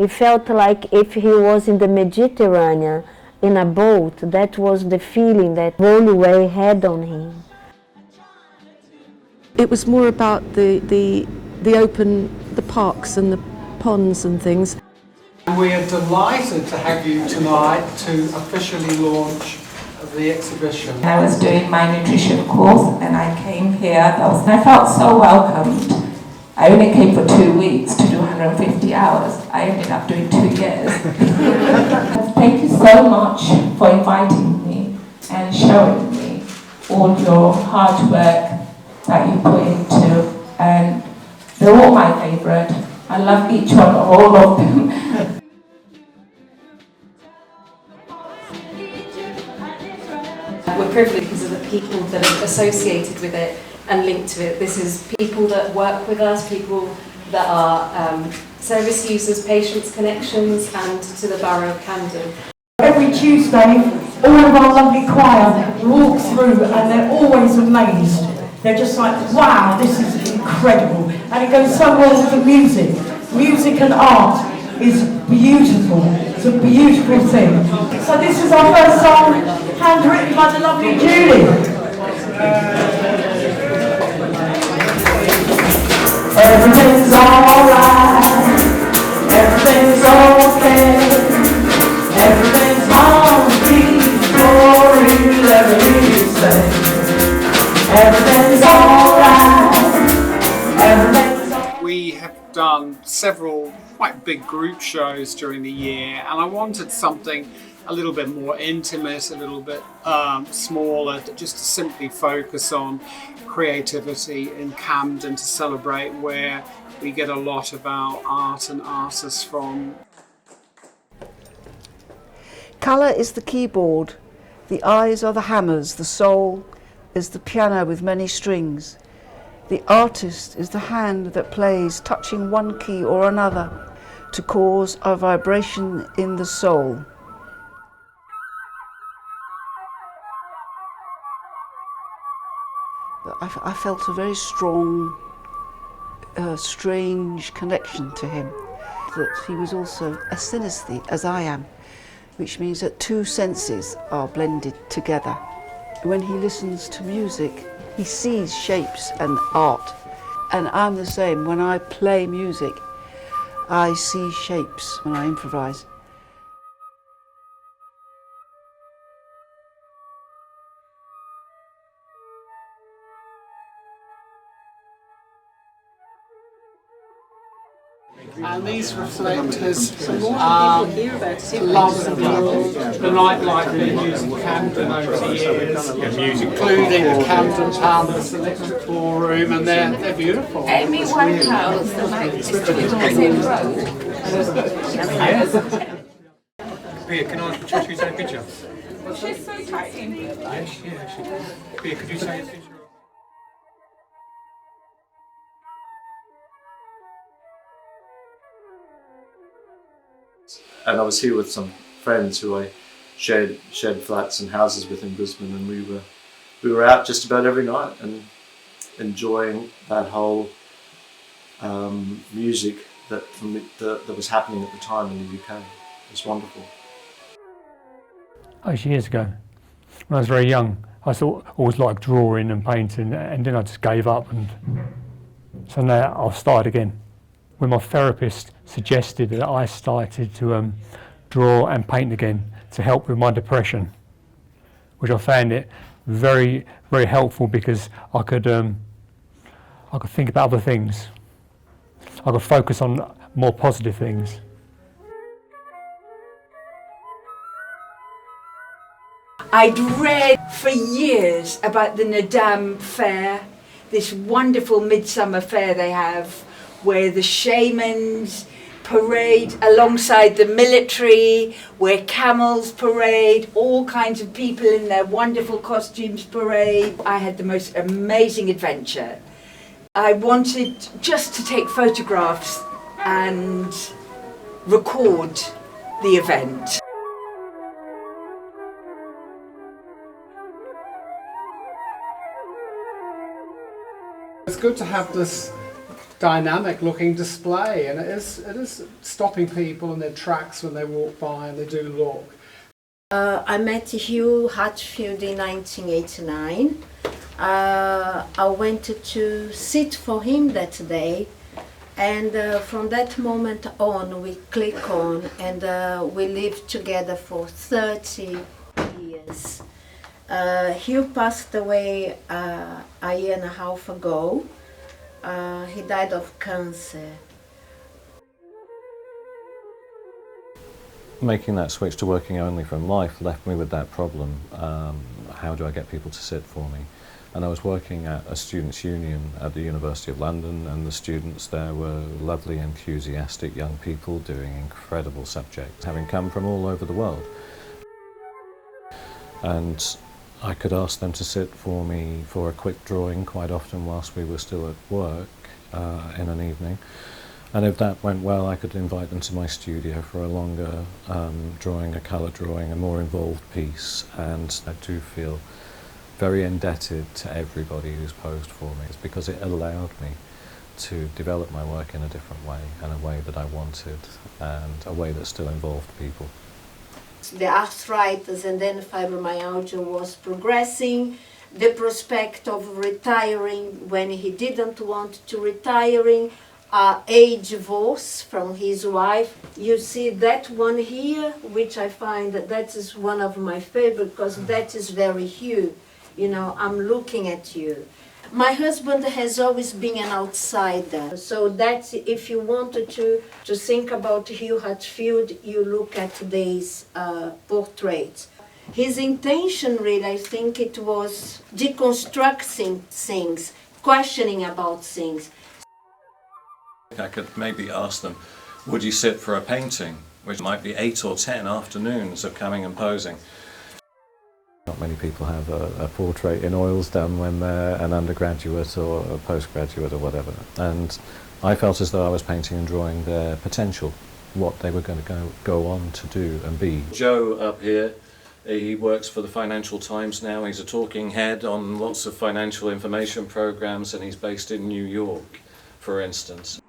It felt like if he was in the Mediterranean in a boat. That was the feeling that Woluwe had on him. It was more about the parks and the ponds and things. We are delighted to have you tonight to officially launch the exhibition. I was doing my nutrition course and I came here. I felt so welcomed. I only came for 2 weeks to do 150 hours. I ended up doing 2 years. Thank you so much for inviting me and showing me all your hard work that you put into, and they're all my favourite. I love each one, all of them. We're privileged because of the people that are associated with it and linked to it. This is people that work with us, people that are service users, patients, connections, and to the borough of Camden. Every Tuesday, all of our lovely choir walk through and they're always amazed. They're just like, wow, this is incredible. And it goes so well with the music. Music and art is beautiful. It's a beautiful thing. So this is our first song, handwritten by the lovely Julie. Everything's alright. Everything's okay. Everything's hunky-dory, let me say. Everything's alright. Everything's alright. We have done several quite big group shows during the year, and I wanted something a little bit more intimate, a little bit smaller, just to simply focus on creativity in Camden, to celebrate where we get a lot of our art and artists from. Colour is the keyboard, the eyes are the hammers, the soul is the piano with many strings. The artist is the hand that plays, touching one key or another to cause a vibration in the soul. But I felt a very strong, strange connection to him, that he was also a synesthete, as I am, which means that two senses are blended together. When he listens to music, he sees shapes and art. And I'm the same. When I play music, I see shapes when I improvise. And these reflect his love of the nightlife venues in Camden over the years, including the Camden Palace, Electric Ballroom, and they're beautiful. Amy Winehouse, the night is Pia, can I show you take a picture? She's so tiny. Yes, yeah. Pia, could you take a picture? And I was here with some friends who I shared flats and houses with in Brisbane, and we were out just about every night and enjoying that whole music that was happening at the time in the UK. It was wonderful. Oh, years ago, when I was very young, I always liked drawing and painting, and then I just gave up, and so now I've started again. When my therapist suggested that I started to draw and paint again to help with my depression, which I found it very, very helpful, because I could think about other things. I could focus on more positive things. I'd read for years about the Nadam Fair, this wonderful midsummer fair they have, where the shamans parade alongside the military, where camels parade, all kinds of people in their wonderful costumes parade. I had the most amazing adventure. I wanted just to take photographs and record the event. It's good to have this dynamic looking display, and it is stopping people in their tracks when they walk by and they do look. I met Hugh Hatfield in 1989. I went to sit for him that day, and from that moment on we click on, and we lived together for 30 years. Hugh passed away a year and a half ago. He died of cancer. Making that switch to working only from life left me with that problem. How do I get people to sit for me? And I was working at a students' union at the University of London, and the students there were lovely, enthusiastic young people doing incredible subjects, having come from all over the world. And I could ask them to sit for me for a quick drawing quite often whilst we were still at work in an evening. And if that went well, I could invite them to my studio for a longer drawing, a colour drawing, a more involved piece. And I do feel very indebted to everybody who's posed for me. It's because it allowed me to develop my work in a different way, and a way that I wanted, and a way that still involved people. The arthritis and then fibromyalgia was progressing. The prospect of retiring when he didn't want to retiring, a divorce from his wife. You see that one here, which I find that is one of my favorite, because that is very Hugh. You know, I'm looking at you. My husband has always been an outsider, so that's, if you wanted to think about Hugh Hatfield, you look at these portraits. His intention really, I think it was deconstructing things, questioning about things. I could maybe ask them, would you sit for a painting, which might be 8 or 10 afternoons of coming and posing. Not many people have a portrait in oils done when they're an undergraduate or a postgraduate or whatever. And I felt as though I was painting and drawing their potential, what they were going to go on to do and be. Joe up here, he works for the Financial Times now. He's a talking head on lots of financial information programs, and he's based in New York, for instance.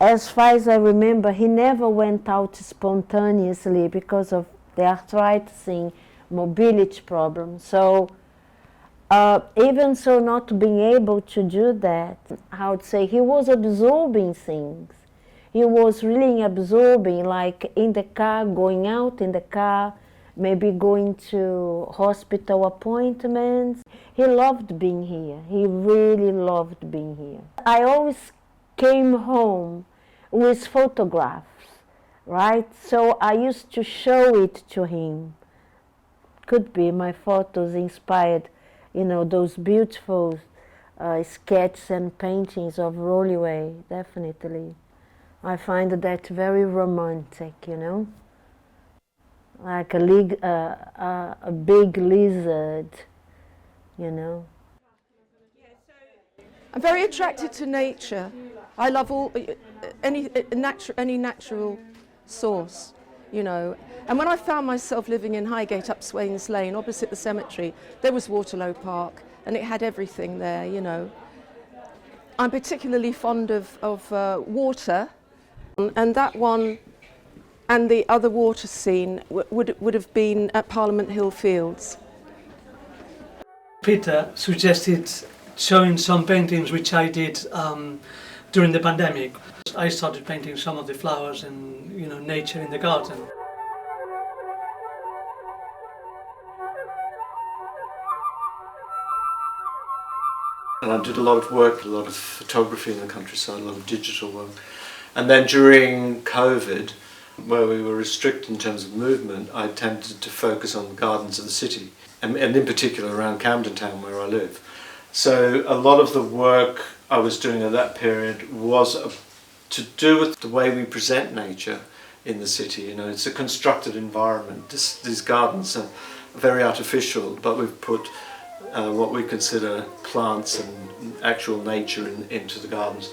As far as I remember, he never went out spontaneously because of the arthritis and mobility problem. So even so, not being able to do that, I would say he was absorbing things. He was really absorbing, like in the car, going out in the car, maybe going to hospital appointments. He loved being here. He really loved being here. I always came home with photographs, right? So I used to show it to him. Could be my photos inspired, you know, those beautiful sketches and paintings of Rollway, definitely. I find that very romantic, you know? Like a big lizard, you know? I'm very attracted to nature. I love any natural source, you know. And when I found myself living in Highgate up Swains Lane, opposite the cemetery, there was Waterlow Park, and it had everything there, you know. I'm particularly fond of water, and that one and the other water scene would have been at Parliament Hill Fields. Peter suggested showing some paintings which I did during the pandemic. I started painting some of the flowers and, you know, nature in the garden. And I did a lot of work, a lot of photography in the countryside, a lot of digital work. And then during COVID, where we were restricted in terms of movement, I tended to focus on the gardens of the city, and in particular around Camden town where I live. So a lot of the work I was doing at that period was to do with the way we present nature in the city. You know, it's a constructed environment. These gardens are very artificial, but we've put what we consider plants and actual nature into the gardens.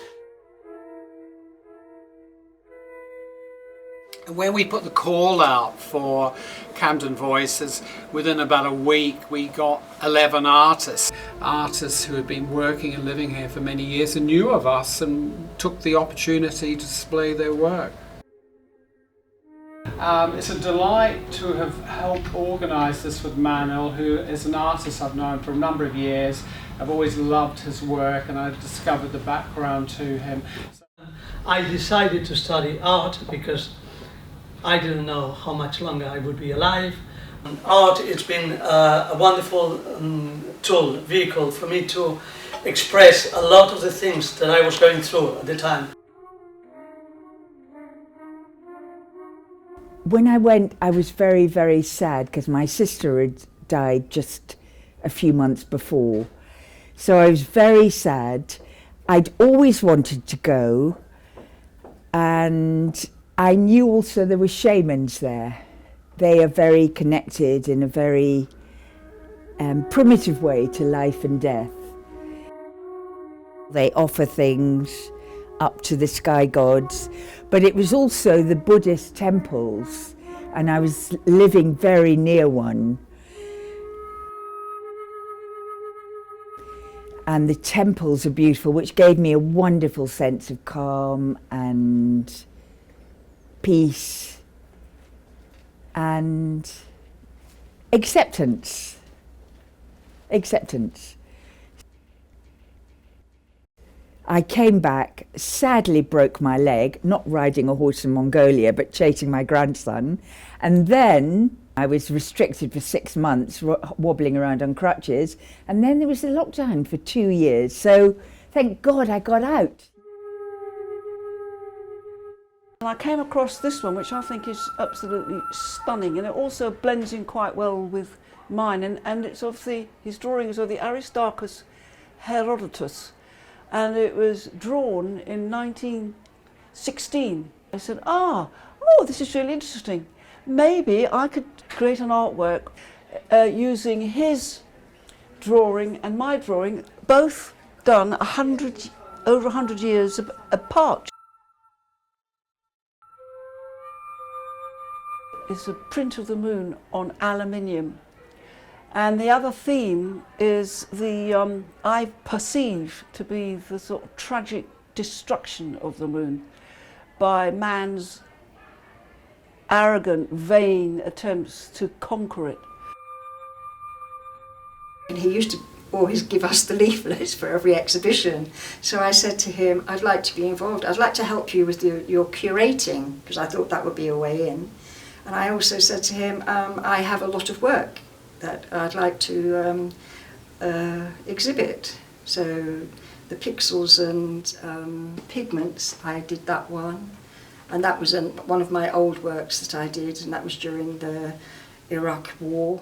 When we put the call out for Camden Voices, within about a week we got 11 artists who had been working and living here for many years and knew of us and took the opportunity to display their work. It's a delight to have helped organise this with Manuel, who is an artist I've known for a number of years. I've always loved his work and I've discovered the background to him. I decided to study art because I didn't know how much longer I would be alive. And art, it's been a wonderful tool, vehicle for me to express a lot of the things that I was going through at the time. When I went, I was very, very sad because my sister had died just a few months before. So I was very sad. I'd always wanted to go, and I knew also there were shamans there. They are very connected in a very primitive way to life and death. They offer things up to the sky gods, but it was also the Buddhist temples, and I was living very near one. And the temples are beautiful, which gave me a wonderful sense of calm and peace and acceptance. Acceptance. I came back, sadly broke my leg, not riding a horse in Mongolia, but chasing my grandson. And then I was restricted for 6 months, wobbling around on crutches. And then there was a lockdown for 2 years. So thank God I got out. And I came across this one, which I think is absolutely stunning, and it also blends in quite well with mine. And it's of his drawing is of the Aristarchus Herodotus. And it was drawn in 1916. I said, oh, this is really interesting. Maybe I could create an artwork using his drawing and my drawing, both done over 100 years apart. It's a print of the moon on aluminium. And the other theme is I perceive to be the sort of tragic destruction of the moon by man's arrogant, vain attempts to conquer it. And he used to always give us the leaflets for every exhibition. So I said to him, I'd like to be involved. I'd like to help you with your curating, because I thought that would be a way in. And I also said to him, I have a lot of work that I'd like to exhibit. So the pixels and pigments, I did that one. And that was one of my old works that I did, and that was during the Iraq War.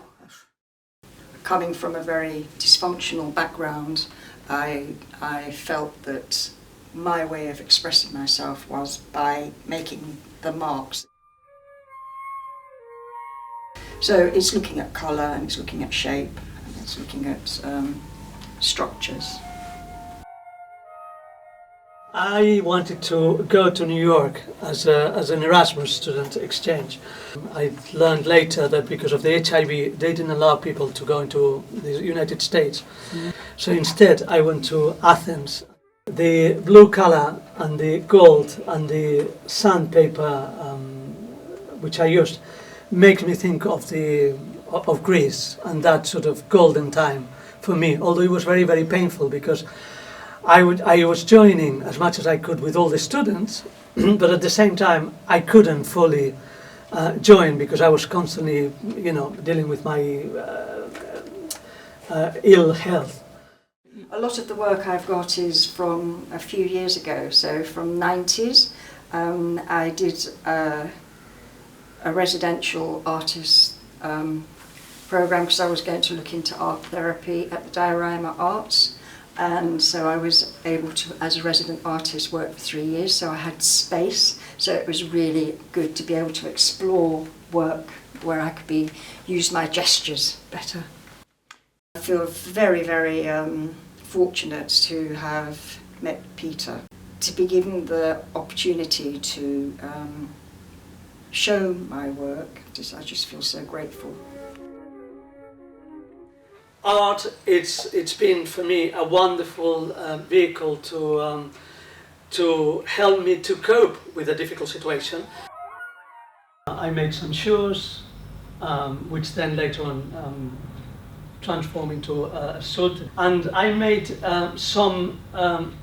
Coming from a very dysfunctional background, I felt that my way of expressing myself was by making the marks. So it's looking at colour, and it's looking at shape, and it's looking at structures. I wanted to go to New York as an Erasmus student exchange. I learned later that because of the HIV, they didn't allow people to go into the United States. So instead, I went to Athens. The blue colour and the gold and the sandpaper, which I used, makes me think of Greece and that sort of golden time for me. Although it was very, very painful because I was joining as much as I could with all the students, but at the same time I couldn't fully join because I was constantly, dealing with my ill health. A lot of the work I've got is from a few years ago, so from 90s. I did a residential artist program because I was going to look into art therapy at the Diorama Arts. And so I was able to, as a resident artist, work for 3 years, so I had space. So it was really good to be able to explore work where I could use my gestures better. I feel very, very fortunate to have met Peter, to be given the opportunity to show my work. I just feel so grateful. Art, it's been for me a wonderful vehicle to help me to cope with a difficult situation. I made some shoes, which then later on transformed into a suit, and I made some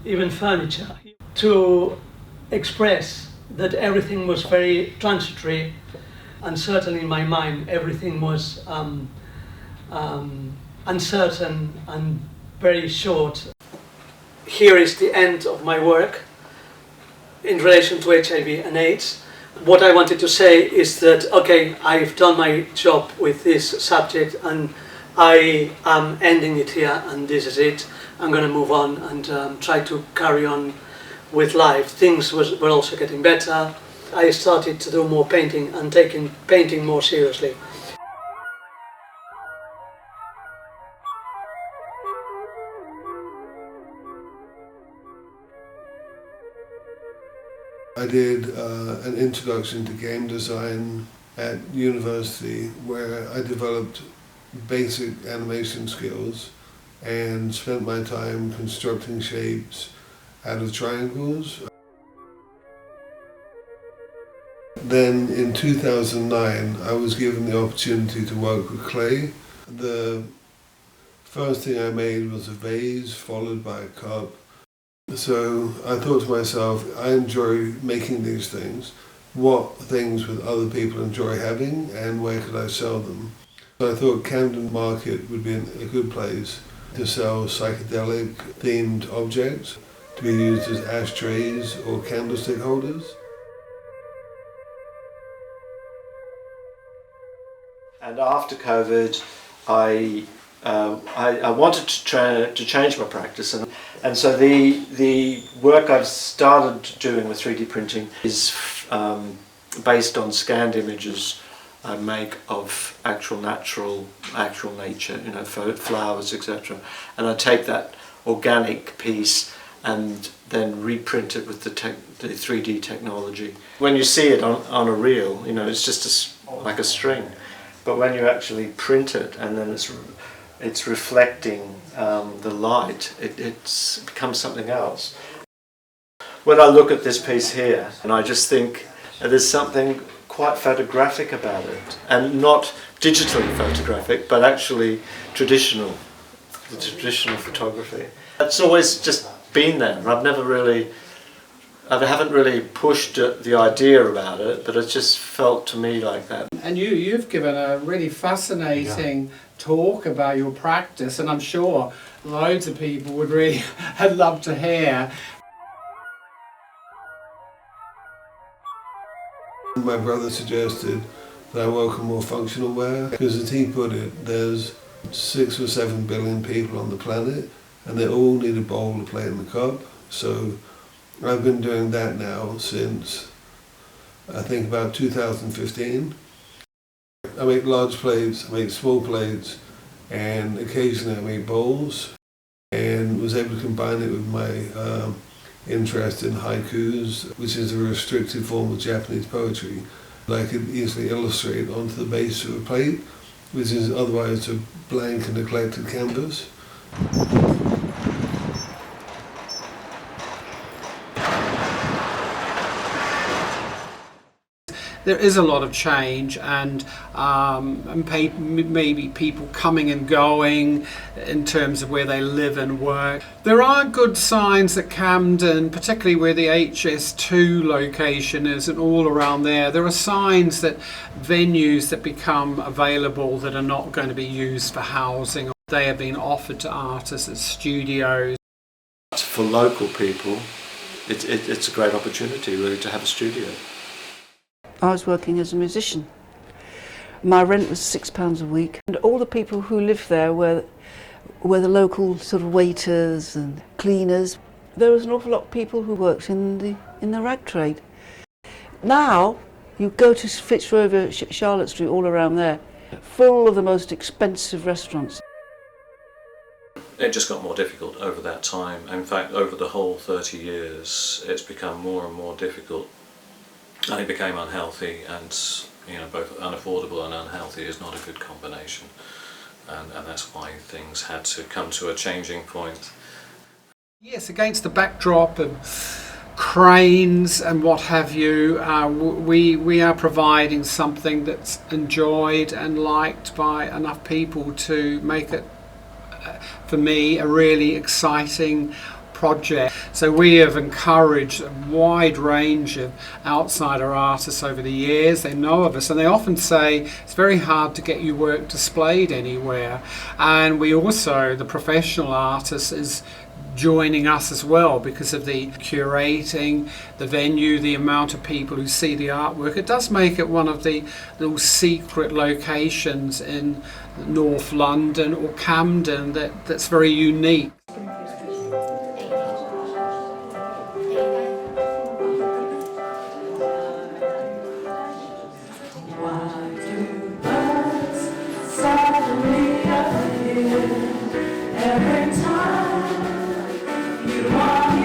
even furniture to express that everything was very transitory, and certainly in my mind everything was uncertain and very short. Here is the end of my work in relation to HIV and AIDS. What I wanted to say is that, okay, I've done my job with this subject and I am ending it here, and this is it. I'm going to move on and try to carry on with life. Things were also getting better. I started to do more painting and taking painting more seriously. I did an introduction to game design at university where I developed basic animation skills and spent my time constructing shapes out of triangles. Then in 2009 I was given the opportunity to work with clay. The first thing I made was a vase followed by a cup. So I thought to myself, I enjoy making these things. What things would other people enjoy having, and where could I sell them? So I thought Camden Market would be a good place to sell psychedelic themed objects to be used as ashtrays or candlestick holders. And after COVID, I wanted to change my practice, and so the work I've started doing with 3D printing is based on scanned images I make of actual nature, you know, flowers, etc. And I take that organic piece and then reprint it with the 3D technology. When you see it on a reel, you know, it's just like a string. But when you actually print it and then it's reflecting the light, it becomes something else. When I look at this piece here, and I just think there's something quite photographic about it, and not digitally photographic, but actually the traditional photography. It's always just been there, and I haven't really pushed the idea about it, but it just felt to me like that. And you've given a really fascinating talk about your practice, and I'm sure loads of people would really have loved to hear. My brother suggested that I work on more functional wear, because as he put it, there's 6 or 7 billion people on the planet and they all need a bowl to play in the cup. So I've been doing that now since I think about 2015. I make large plates, I make small plates, and occasionally I make bowls, and was able to combine it with my interest in haikus, which is a restricted form of Japanese poetry that I could easily illustrate onto the base of a plate, which is otherwise a blank and neglected canvas. There is a lot of change, and maybe people coming and going in terms of where they live and work. There are good signs that Camden, particularly where the HS2 location is and all around there are signs that venues that become available that are not going to be used for housing, they are being offered to artists as studios. For local people, it's a great opportunity really to have a studio. I was working as a musician. My rent was £6 a week, and all the people who lived there were the local sort of waiters and cleaners. There was an awful lot of people who worked in the rag trade. Now you go to Fitzroy, Charlotte Street, all around there, full of the most expensive restaurants. It just got more difficult over that time. In fact, over the whole 30 years, it's become more and more difficult and it became unhealthy, and both unaffordable and unhealthy is not a good combination, and that's why things had to come to a changing point. Yes, against the backdrop of cranes and what have you, we are providing something that's enjoyed and liked by enough people to make it, for me, a really exciting project. So we have encouraged a wide range of outsider artists over the years. They know of us and they often say it's very hard to get your work displayed anywhere. And we also, the professional artist is joining us as well because of the curating, the venue, the amount of people who see the artwork. It does make it one of the little secret locations in North London or Camden that's very unique. Every time you are